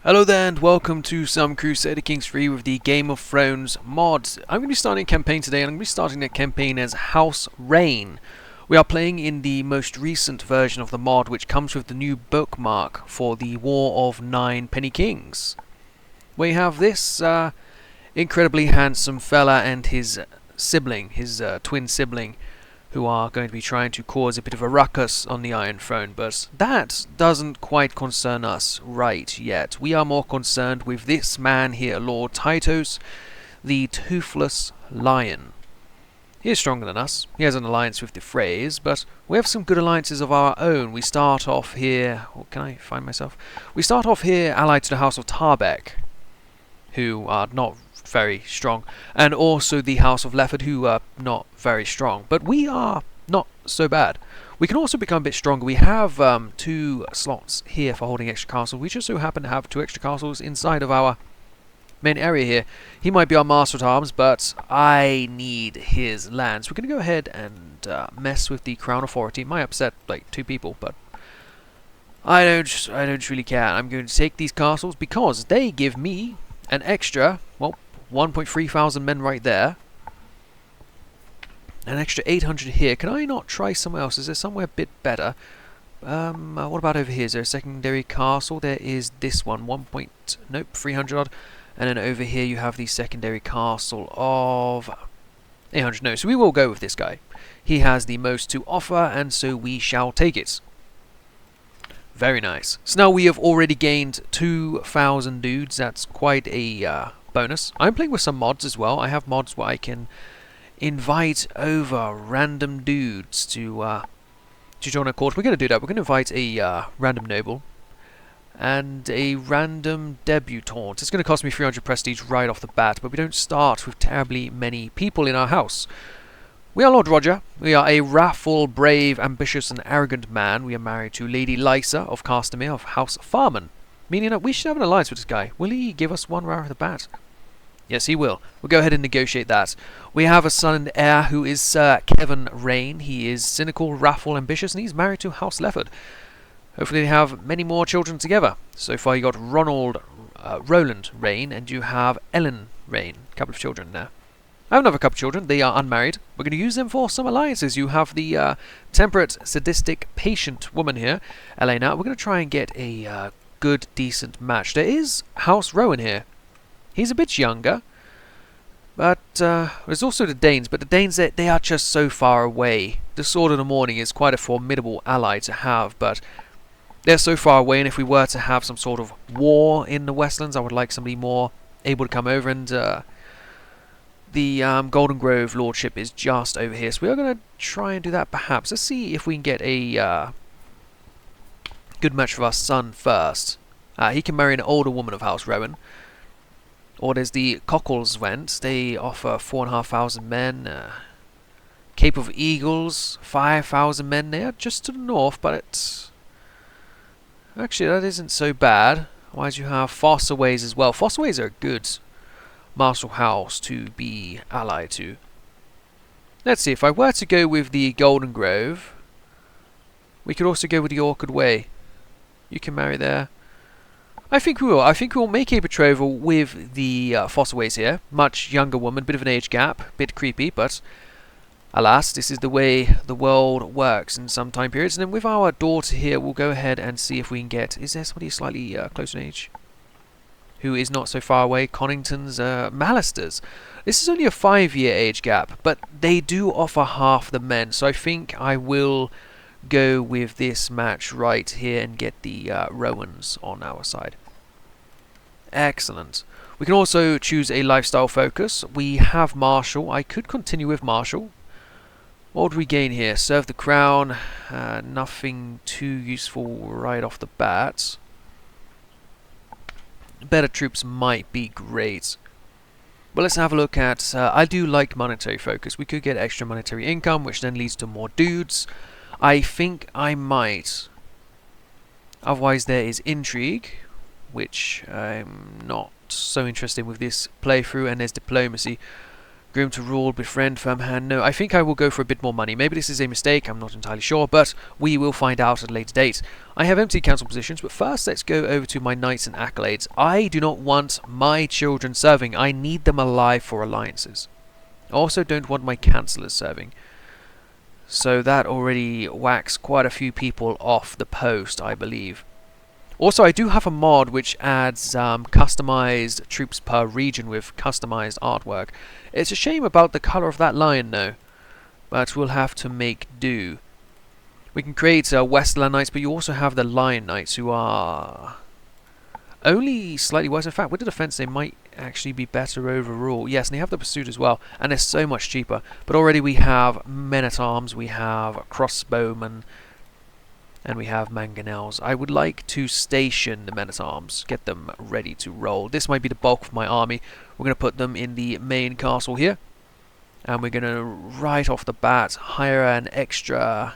Hello there and welcome to some Crusader Kings 3 with the Game of Thrones mods. I'm going to be starting a campaign today and I'm going to be starting that campaign as House Reyne. We are playing in the most recent version of the mod which comes with the new bookmark for the War of Ninepenny Kings. We have this incredibly handsome fella and his sibling, his twin sibling, who are going to be trying to cause a bit of a ruckus on the Iron Throne, but that doesn't quite concern us right yet. We are more concerned with this man here, Lord Tytos, the Toothless Lion. He is stronger than us. He has an alliance with the Freys, but we have some good alliances of our own. We start off here... Oh, can I find myself? We start off here allied to the House of Tarbeck, who are not very strong, and also the House of Lefford, who are not very strong, but we are not so bad. We can also become a bit stronger. We have 2 slots here for holding extra castles. We just so happen to have 2 extra castles inside of our main area here. He might be our master at arms, but I need his lands. We're going to go ahead and mess with the Crown Authority. It might upset like 2 people, but I don't really care. I'm going to take these castles because they give me an extra, well, 1.3 thousand men right there. An extra 800 here. Can I not try somewhere else? Is there somewhere a bit better? What about over here? Is there a secondary castle? There is this one. Nope, 300 odd. And then over here you have the secondary castle of 800. No, so we will go with this guy. He has the most to offer, and so we shall take it. Very nice. So now we have already gained 2,000 dudes. That's quite a bonus. I'm playing with some mods as well. I have mods where I can invite over random dudes to join our court. We're going to do that. We're going to invite a random noble and a random debutante. It's going to cost me 300 prestige right off the bat, but we don't start with terribly many people in our house. We are Lord Roger. We are a wrathful, brave, ambitious and arrogant man. We are married to Lady Lysa of Castamere of House Farman, meaning that we should have an alliance with this guy. Will he give us one right off the bat? Yes, he will. We'll go ahead and negotiate that. We have a son and heir who is Sir Kevin Reyne. He is cynical, wrathful, ambitious, and he's married to House Lefford. Hopefully they have many more children together. So far you got Roland Reyne, and you have Ellen Reyne. A couple of children there. I have another couple of children. They are unmarried. We're going to use them for some alliances. You have the temperate, sadistic, patient woman here, Elena. We're going to try and get a good, decent match. There is House Rowan here. He's a bit younger, but there's also the Danes. But the Danes, they are just so far away. The Sword of the Morning is quite a formidable ally to have, but they're so far away. And if we were to have some sort of war in the Westlands, I would like somebody more able to come over. And the Golden Grove Lordship is just over here, so we are going to try and do that perhaps. Let's see if we can get a good match for our son first. He can marry an older woman of House Rowan. Or there's the Cockleswent. They offer 4,500 men. Cape of Eagles, 5,000 men there, just to the north, but it's... Actually, that isn't so bad. Otherwise, you have Fosterways as well. Fosterways are a good martial house to be allied to. Let's see, if I were to go with the Golden Grove, we could also go with the Orchard Way. You can marry there. I think we will. I think we will make a betrothal with the Fosterways here. Much younger woman, bit of an age gap, bit creepy, but alas, this is the way the world works in some time periods. And then with our daughter here, we'll go ahead and see if we can get... Is there somebody slightly closer in age who is not so far away? Connington's Malisters. This is only a 5-year age gap, but they do offer half the men, so I think I will go with this match right here and get the Rowans on our side. Excellent. We can also choose a lifestyle focus. We have Marshall. I could continue with Marshall. What would we gain here? Serve the crown. Nothing too useful right off the bat. Better troops might be great. But let's have a look at... I do like monetary focus. We could get extra monetary income, which then leads to more dudes. I think I might. Otherwise there is intrigue, which I'm not so interested with this playthrough, and there's diplomacy. Groom to rule, befriend, firm hand. No, I think I will go for a bit more money. Maybe this is a mistake, I'm not entirely sure, but we will find out at a later date. I have empty council positions, but first let's go over to my knights and accolades. I do not want my children serving. I need them alive for alliances. I also don't want my councillors serving. So that already whacks quite a few people off the post, I believe. Also, I do have a mod which adds customized troops per region with customized artwork. It's a shame about the colour of that lion, though, but we'll have to make do. We can create Westerland Knights, but you also have the Lion Knights, who are only slightly worse. In fact, with the defense, they might actually be better overall. Yes, and they have the pursuit as well, and they're so much cheaper. But already we have men-at-arms, we have crossbowmen, and we have mangonels. I would like to station the men-at-arms, get them ready to roll. This might be the bulk of my army. We're going to put them in the main castle here. And we're going to, right off the bat, hire an extra...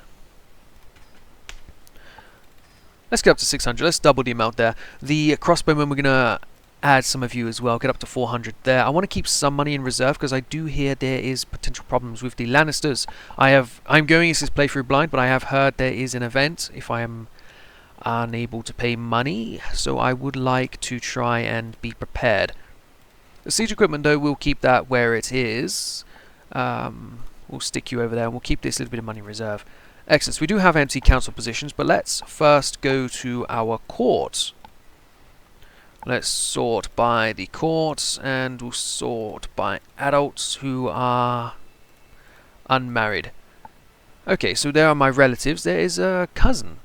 Let's get up to 600. Let's double the amount there. The crossbowmen, we're going to add some of you as well. Get up to 400 there. I want to keep some money in reserve because I do hear there is potential problems with the Lannisters. I'm going into this playthrough blind, but I have heard there is an event if I am unable to pay money. So I would like to try and be prepared. The siege equipment, though, we'll keep that where it is. We'll stick you over there and we'll keep this little bit of money in reserve. Excellent. So we do have empty council positions, but let's first go to our court. Let's sort by the courts, and we'll sort by adults who are unmarried. Okay, so there are my relatives. There is a cousin.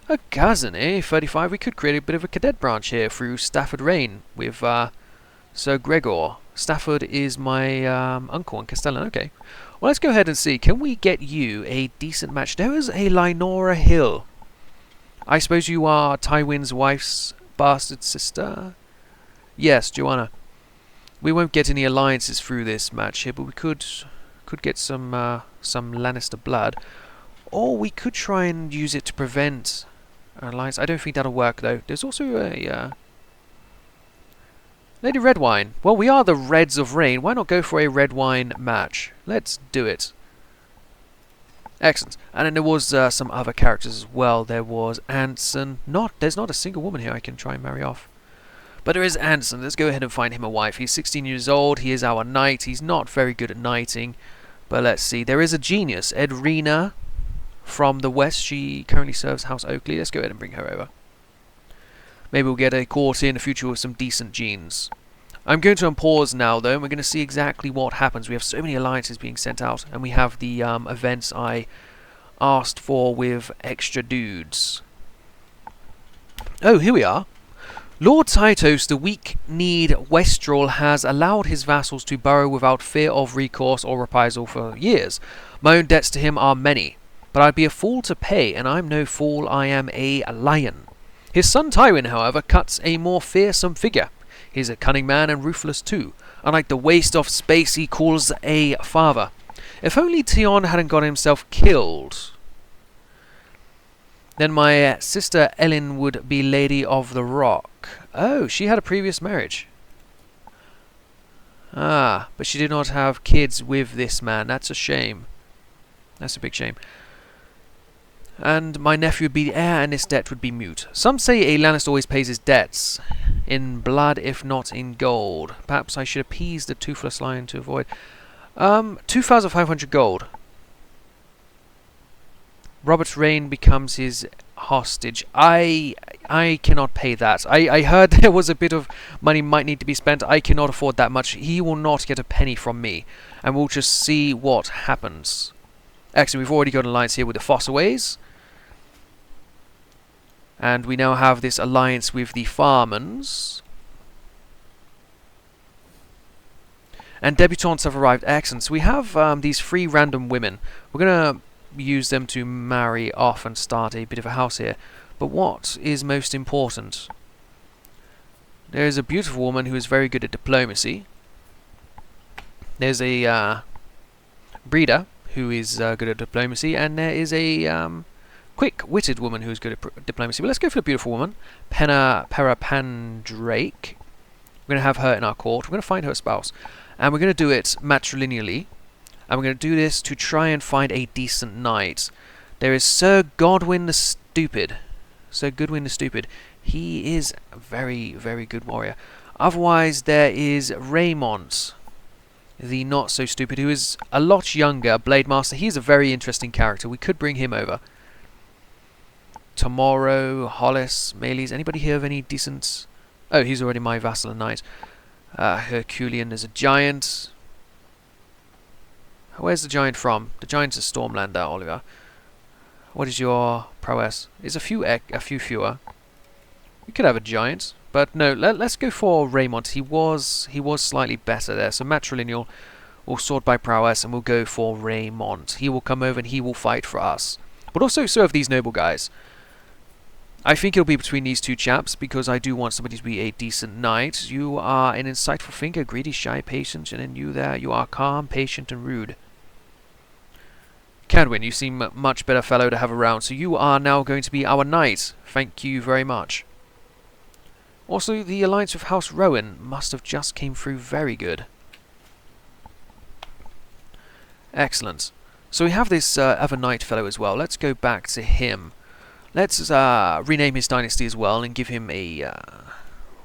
A cousin, eh? 35. We could create a bit of a cadet branch here through Stafford Reyne with Sir Gregor. Stafford is my uncle in Castellan. Okay. Well, let's go ahead and see. Can we get you a decent match? There is a Lynora Hill. I suppose you are Tywin's wife's bastard sister? Yes, Joanna. We won't get any alliances through this match here, but we could get some Lannister blood. Or we could try and use it to prevent an alliance. I don't think that'll work, though. There's also a... Lady Redwine. Well, we are the Reds of Reyne. Why not go for a red wine match? Let's do it. Excellent. And then there was some other characters as well. There was Anson. There's not a single woman here I can try and marry off. But there is Anson. Let's go ahead and find him a wife. He's 16 years old. He is our knight. He's not very good at knighting. But let's see. There is a genius. Edrina from the west. She currently serves House Oakley. Let's go ahead and bring her over. Maybe we'll get a court in the future with some decent genes. I'm going to unpause now, though, and we're going to see exactly what happens. We have so many alliances being sent out, and we have the events I asked for with extra dudes. Oh, here we are. Lord Tytos, the weak-kneed Westrel, has allowed his vassals to burrow without fear of recourse or reprisal for years. My own debts to him are many, but I'd be a fool to pay, and I'm no fool, I am a lion. His son Tywin, however, cuts a more fearsome figure. He's a cunning man and ruthless too, unlike the waste of space he calls a father. If only Tion hadn't got himself killed, then my sister Ellen would be Lady of the Rock. Oh, she had a previous marriage. Ah, but she did not have kids with this man. That's a shame. That's a big shame. And my nephew would be the heir, and his debt would be mute. Some say a Lannister always pays his debts in blood, if not in gold. Perhaps I should appease the toothless lion to avoid... 2,500 gold. Robert Reyne becomes his hostage. I cannot pay that. I heard there was a bit of money might need to be spent. I cannot afford that much. He will not get a penny from me. And we'll just see what happens. Actually, we've already got an alliance here with the Fossaways. And we now have this alliance with the Farmans. And debutantes have arrived. Excellent. So we have these 3 random women. We're going to use them to marry off and start a bit of a house here. But what is most important? There is a beautiful woman who is very good at diplomacy. There's a breeder who is good at diplomacy. And there is a... quick-witted woman who's good at diplomacy. But let's go for the beautiful woman, Pera Pandrake. We're going to have her in our court. We're going to find her spouse. And we're going to do it matrilineally. And we're going to do this to try and find a decent knight. There is Sir Godwyn the Stupid. Sir Goodwin the Stupid. He is a very, very good warrior. Otherwise, there is Raymond, the not so stupid, who is a lot younger, Blade Master. He's a very interesting character. We could bring him over. Tomorrow, Hollis, Melees. Anybody here of any decent... Oh, he's already my vassal and knight. Herculean is a giant. Where's the giant from? The giant's a Stormlander, Oliver. What is your prowess? It's a few fewer. We could have a giant, but no. Let's go for Raymond. He was slightly better there. So matrilineal, we'll sort by prowess, and we'll go for Raymond. He will come over and he will fight for us. But also serve these noble guys. I think it'll be between these two chaps, because I do want somebody to be a decent knight. You are an insightful thinker, greedy, shy, patient, and then you there, you are calm, patient, and rude. Cadwyn, you seem a much better fellow to have around, so you are now going to be our knight. Thank you very much. Also, the alliance with House Rowan must have just came through very good. Excellent. So we have this other knight fellow as well. Let's go back to him. Let's rename his dynasty as well and give him a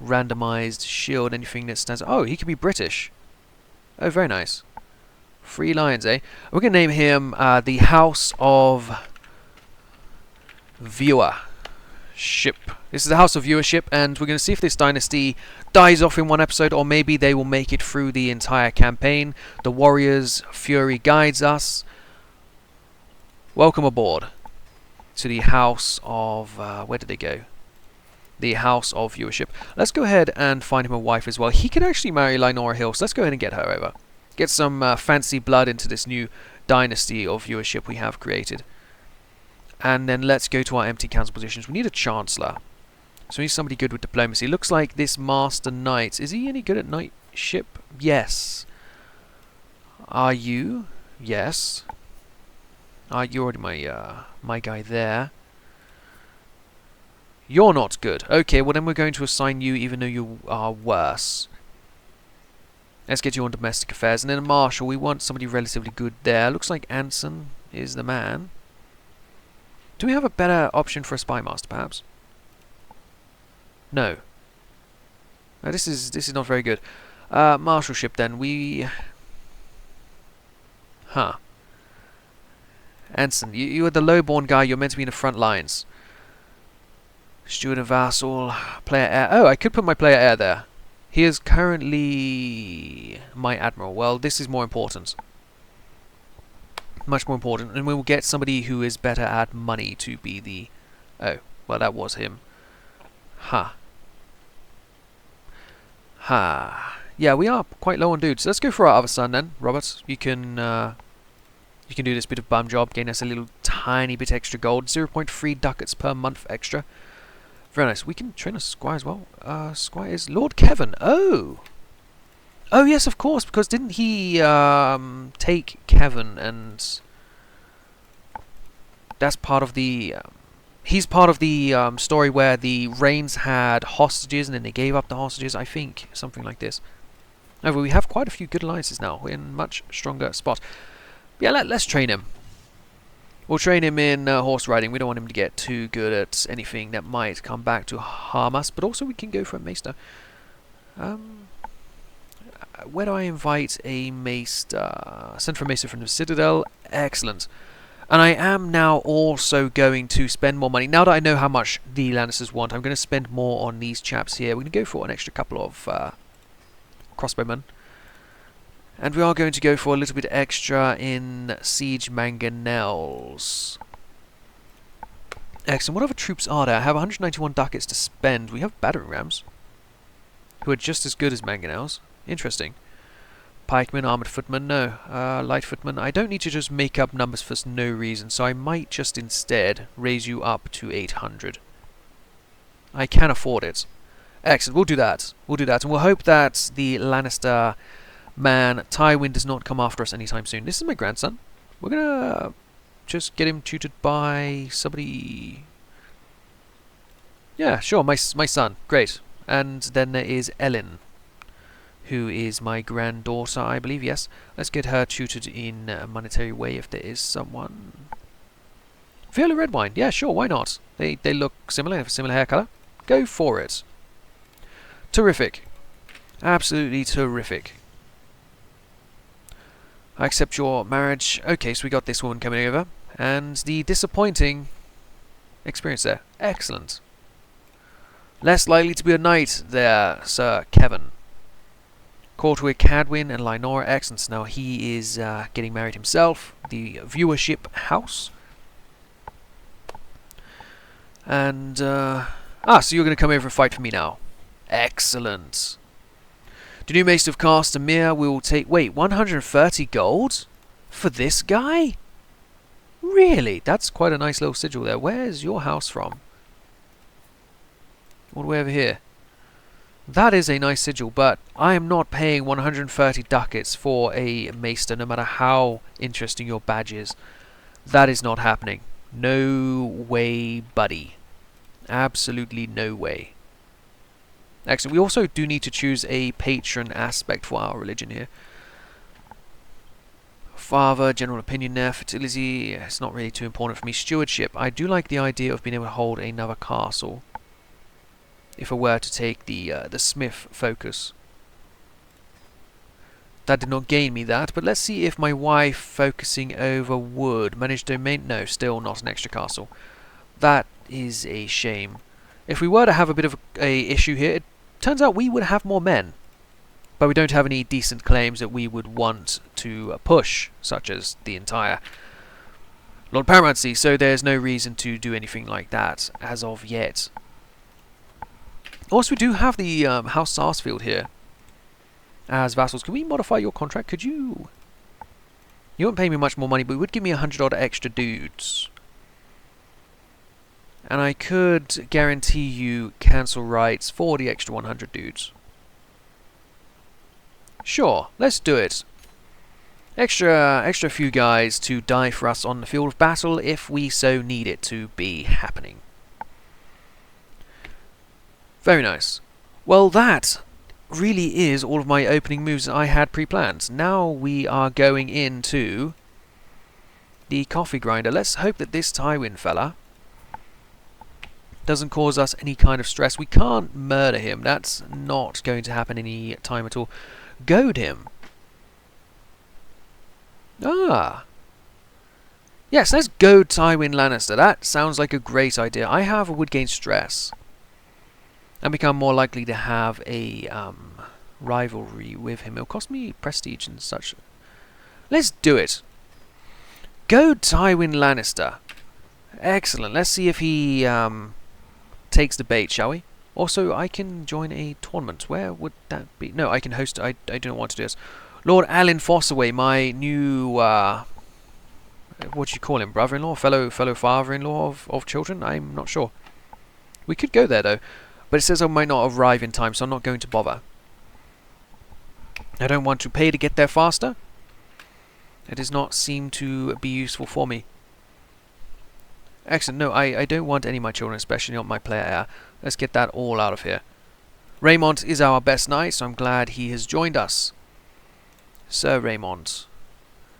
randomized shield, anything that stands... Oh, he could be British. Oh, very nice. 3 lions, eh? We're going to name him the House of Viewership. This is the House of Viewership, and we're going to see if this dynasty dies off in one episode, or maybe they will make it through the entire campaign. The Warriors' Fury guides us. Welcome aboard to the House of... where did they go? The House of Viewership. Let's go ahead and find him a wife as well. He can actually marry Lynora Hill, so let's go ahead and get her over. Get some fancy blood into this new dynasty of viewership we have created. And then let's go to our empty council positions. We need a chancellor. So we need somebody good with diplomacy. Looks like this master knight. Is he any good at knightship? Yes. Are you? Yes. You're already my guy there. You're not good. Okay, well then we're going to assign you even though you are worse. Let's get you on domestic affairs. And then a marshal, we want somebody relatively good there. Looks like Anson is the man. Do we have a better option for a spy master, perhaps? No. No, this is not very good. Marshalship then. Huh. Anson, you are the lowborn guy. You're meant to be in the front lines. Steward and vassal. Player heir. Oh, I could put my player heir there. He is currently my admiral. Well, this is more important. Much more important. And we will get somebody who is better at money to be the... Oh, well, that was him. Ha. Ha. Yeah, we are quite low on dudes. So let's go for our other son then. Robert, you can do this bit of bum job. Gain us a little tiny bit extra gold. 0.3 ducats per month extra. Very nice. We can train a squire as well. Squire is Lord Kevin. Oh! Oh, yes, of course, because didn't he take Kevin and... That's part of the... he's part of the story where the Reynes had hostages and then they gave up the hostages, I think. Something like this. However, we have quite a few good alliances now. We're in a much stronger spot. Yeah, let's train him. We'll train him in horse riding. We don't want him to get too good at anything that might come back to harm us. But also we can go for a maester. Where do I invite a maester? Send for a maester from the Citadel. Excellent. And I am now also going to spend more money. Now that I know how much the Lannisters want, I'm going to spend more on these chaps here. We're going to go for an extra couple of crossbowmen. And we are going to go for a little bit extra in siege mangonels. Excellent. What other troops are there? I have 191 ducats to spend. We have battering rams, who are just as good as mangonels. Interesting. Pikemen, armoured footmen, no. Light footmen. I don't need to just make up numbers for no reason, so I might just instead raise you up to 800. I can afford it. Excellent. We'll do that. We'll do that. And we'll hope that the Lannister... man, Tywin does not come after us anytime soon. This is my grandson. We're gonna just get him tutored by somebody. Yeah, sure, my son. Great. And then there is Ellen. who is my granddaughter, I believe. Yes, let's get her tutored in a monetary way if there is someone. Viola red wine, yeah, sure, why not? They look similar, have a similar hair colour. Go for it. Terrific, absolutely terrific. I accept your marriage. Okay, so we got this woman coming over, and the disappointing experience there. Excellent. Less likely to be a knight there, Sir Kevin. Courtway Cadwin and Lynora, excellent. Now he is getting married himself. The viewership house. And, so you're going to come over and fight for me now. Excellent. The new Maester of Castamere will take... Wait, 130 gold? For this guy? Really? That's quite a nice little sigil there. Where's your house from? All the way over here. That is a nice sigil, but I am not paying 130 ducats for a Maester, no matter how interesting your badge is. That is not happening. No way, buddy. Absolutely no way. Excellent. We also do need to choose a patron aspect for our religion here. Father, general opinion there. Fertility, it's not really too important for me. Stewardship, I do like the idea of being able to hold another castle. If I were to take the Smith focus. That did not gain me that, but let's see if my wife focusing over would manage domain. No, still not an extra castle. That is a shame. If we were to have a bit of a issue here, it turns out we would have more men. But we don't have any decent claims that we would want to push, such as the entire Lord Paramountcy, so there's no reason to do anything like that as of yet. Also, we do have the House Sarsfield here as vassals. Can we modify your contract? Could you... You won't pay me much more money, but it would give me 100 odd extra dudes. And I could guarantee you cancel rights for the extra 100 dudes. Sure, let's do it. Extra few guys to die for us on the field of battle if we so need it to be happening. Very nice. Well, that really is all of my opening moves that I had pre-planned. Now we are going into the coffee grinder. Let's hope that this Tywin fella doesn't cause us any kind of stress. We can't murder him. That's not going to happen any time at all. Goad him. Ah. Yes, let's goad Tywin Lannister. That sounds like a great idea. I have would gain stress and become more likely to have a rivalry with him. It'll cost me prestige and such. Let's do it. Goad Tywin Lannister. Excellent. Let's see if he takes the bait, shall we? Also, I can join a tournament. Where would that be? No, I can host... I don't want to do this. Lord Alan Fossaway, my new... what do you call him? Brother-in-law? Fellow father-in-law of children? I'm not sure. We could go there, though. But it says I might not arrive in time, so I'm not going to bother. I don't want to pay to get there faster. It does not seem to be useful for me. Excellent. No, I don't want any of my children, especially not my player heir. Let's get that all out of here. Raymond is our best knight, so I'm glad he has joined us. Sir Raymond.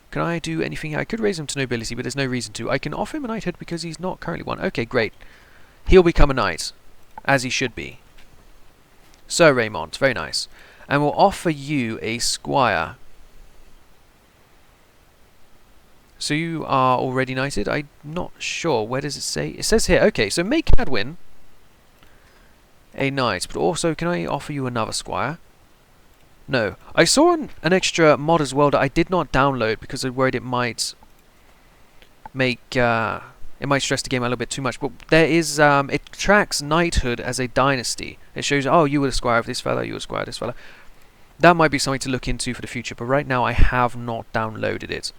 Can I do anything? I could raise him to nobility, but there's no reason to. I can offer him a knighthood because he's not currently one. Okay, great. He'll become a knight, as he should be. Sir Raymond, very nice. And we'll offer you a squire. So you are already knighted? I'm not sure. Where does it say? It says here. Okay, so make Cadwin a knight. But also, can I offer you another squire? No. I saw an extra mod as well that I did not download because I worried it might make... it might stress the game a little bit too much. But there is... it tracks knighthood as a dynasty. It shows, oh, you were the squire of this fella, you were the squire of this fella. That might be something to look into for the future. But right now, I have not downloaded it.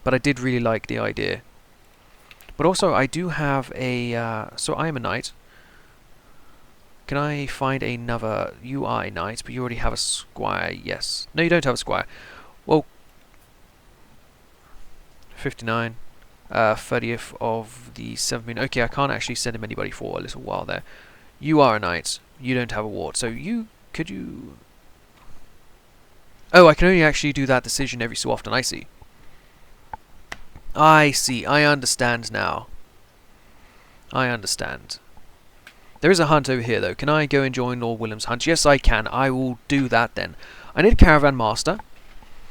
But I did really like the idea. But also, I do have a... so I am a knight. Can I find another... You are a knight, but you already have a squire. Yes. No, you don't have a squire. Well... 59. 30th of the 7th. Okay, I can't actually send him anybody for a little while there. You are a knight. You don't have a ward. So you... Could you... Oh, I can only actually do that decision every so often. I see. I see. I understand now. I understand. There is a hunt over here, though. Can I go and join Lord William's hunt? Yes, I can. I will do that, then. I need a caravan master.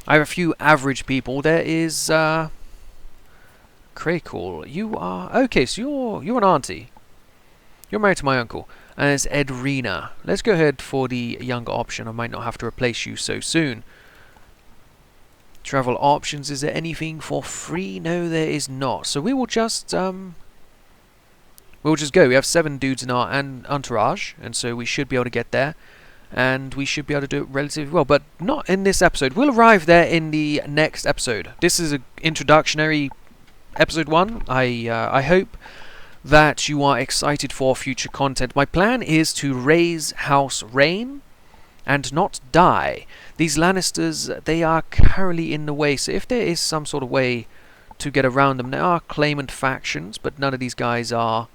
I have a few average people. There is, Crackle. You are... Okay, so you're an auntie. You're married to my uncle. And it's Edrina. Let's go ahead for the younger option. I might not have to replace you so soon. Travel options. Is there anything for free? No, there is not. So we will just, we'll just go. We have 7 dudes in our entourage, and so we should be able to get there. And we should be able to do it relatively well, but not in this episode. We'll arrive there in the next episode. This is an introductory episode 1. I hope that you are excited for future content. My plan is to raise House Reyne and not die. These Lannisters, they are currently in the way, so if there is some sort of way to get around them, there are claimant factions, but none of these guys are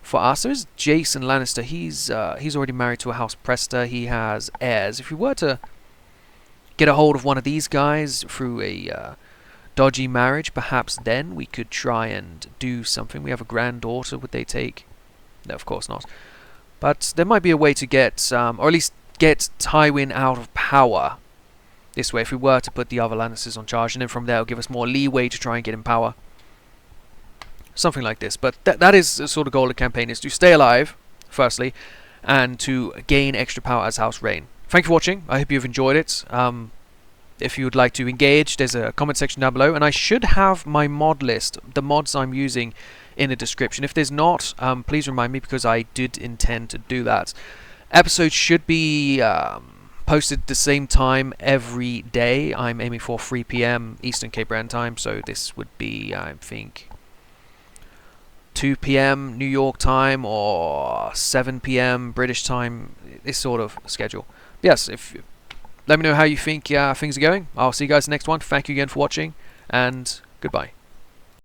for us. There is Jason Lannister. He's already married to a House Prester. He has heirs. If we were to get a hold of one of these guys through a dodgy marriage, perhaps then we could try and do something. We have a granddaughter. Would they take? No, of course not. But there might be a way to get, or at least get Tywin out of power this way if we were to put the other Lannisters on charge, and then from there it'll give us more leeway to try and get in power. Something like this. But that is the sort of goal of the campaign, is to stay alive, firstly, and to gain extra power as House Reyne. Thank you for watching. I hope you've enjoyed it. If you would like to engage, there's a comment section down below, and I should have my mod list, the mods I'm using, in the description. If there's not, please remind me, because I did intend to do that. Episodes should be posted at the same time every day. I'm aiming for 3 PM Eastern Cape Breton time, so this would be, I think, 2 PM New York time or 7 PM British time, this sort of schedule. Yes, let me know how you think things are going. I'll see you guys next one. Thank you again for watching, and goodbye.